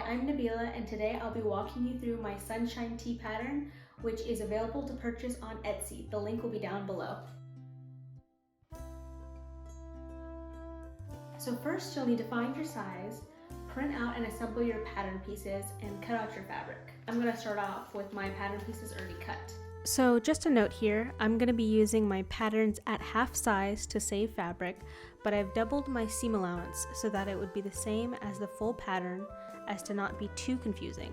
I'm Nabila, and today I'll be walking you through my Sunshine Tee pattern, which is available to purchase on Etsy. The link will be down below. So first you'll need to find your size, print out and assemble your pattern pieces, and cut out your fabric. I'm going to start off with my pattern pieces already cut. So just a note here, I'm going to be using my patterns at half size to save fabric, but I've doubled my seam allowance so that it would be the same as the full pattern as to not be too confusing.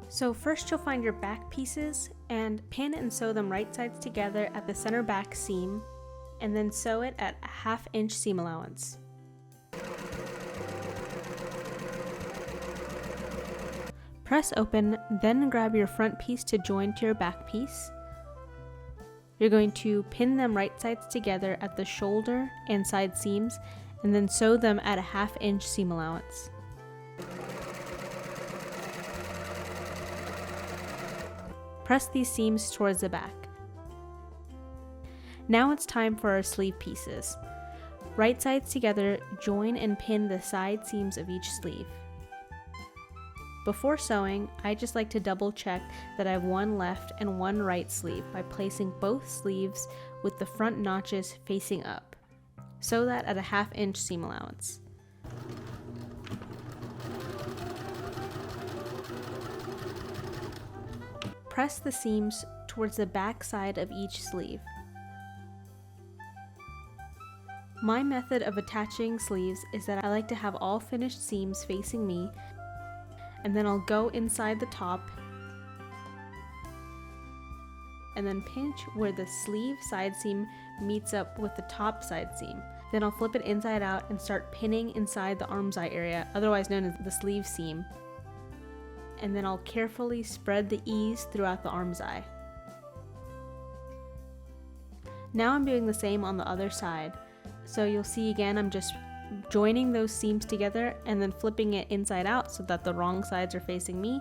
So first you'll find your back pieces and pin and sew them right sides together at the center back seam, and then sew it at a 1/2 inch seam allowance. Press open, then grab your front piece to join to your back piece. You're going to pin them right sides together at the shoulder and side seams, and then sew them at a 1/2 inch seam allowance. Press these seams towards the back. Now it's time for our sleeve pieces. Right sides together, join and pin the side seams of each sleeve. Before sewing, I just like to double check that I have one left and one right sleeve by placing both sleeves with the front notches facing up. Sew that at a 1/2 inch seam allowance. Press the seams towards the back side of each sleeve. My method of attaching sleeves is that I like to have all finished seams facing me, and then I'll go inside the top and then pinch where the sleeve side seam meets up with the top side seam. Then I'll flip it inside out and start pinning inside the armscye area, otherwise known as the sleeve seam. And then I'll carefully spread the ease throughout the armscye. Now I'm doing the same on the other side. So you'll see again, I'm just joining those seams together and then flipping it inside out so that the wrong sides are facing me.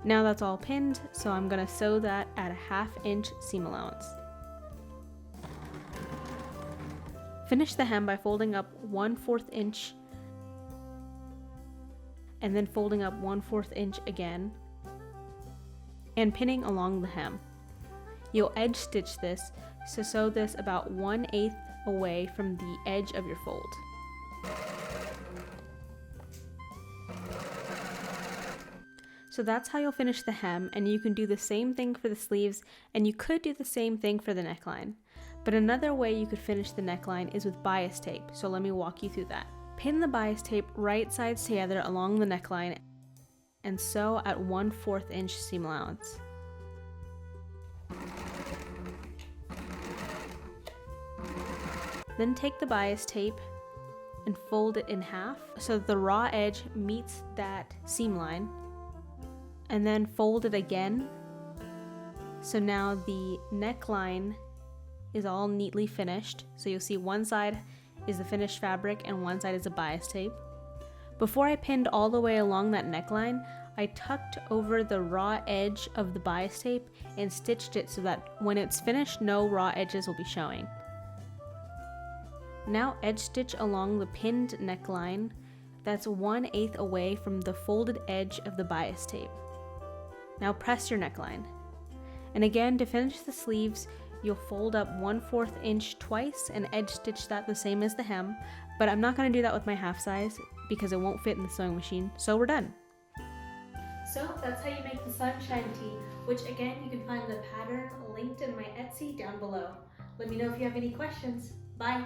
Now that's all pinned, so I'm going to sew that at a 1/2 inch seam allowance. Finish the hem by folding up 1/4 inch and then folding up 1/4 inch again and pinning along the hem. You'll edge stitch this, so sew this about 1/8 away from the edge of your fold. So that's how you'll finish the hem, and you can do the same thing for the sleeves, and you could do the same thing for the neckline. But another way you could finish the neckline is with bias tape, so let me walk you through that. Pin the bias tape right sides together along the neckline and sew at 1/4 inch seam allowance. Then take the bias tape and fold it in half so that the raw edge meets that seam line, and then fold it again. So now the neckline is all neatly finished. So you'll see one side is the finished fabric and one side is a bias tape. Before I pinned all the way along that neckline, I tucked over the raw edge of the bias tape and stitched it so that when it's finished, no raw edges will be showing. Now edge stitch along the pinned neckline that's 1/8 away from the folded edge of the bias tape. Now press your neckline. And again, to finish the sleeves, you'll fold up 1/4 inch twice and edge stitch that the same as the hem, but I'm not going to do that with my half size because it won't fit in the sewing machine, so we're done. So that's how you make the Sunshine Tee, which again, you can find the pattern linked in my Etsy down below. Let me know if you have any questions. Bye!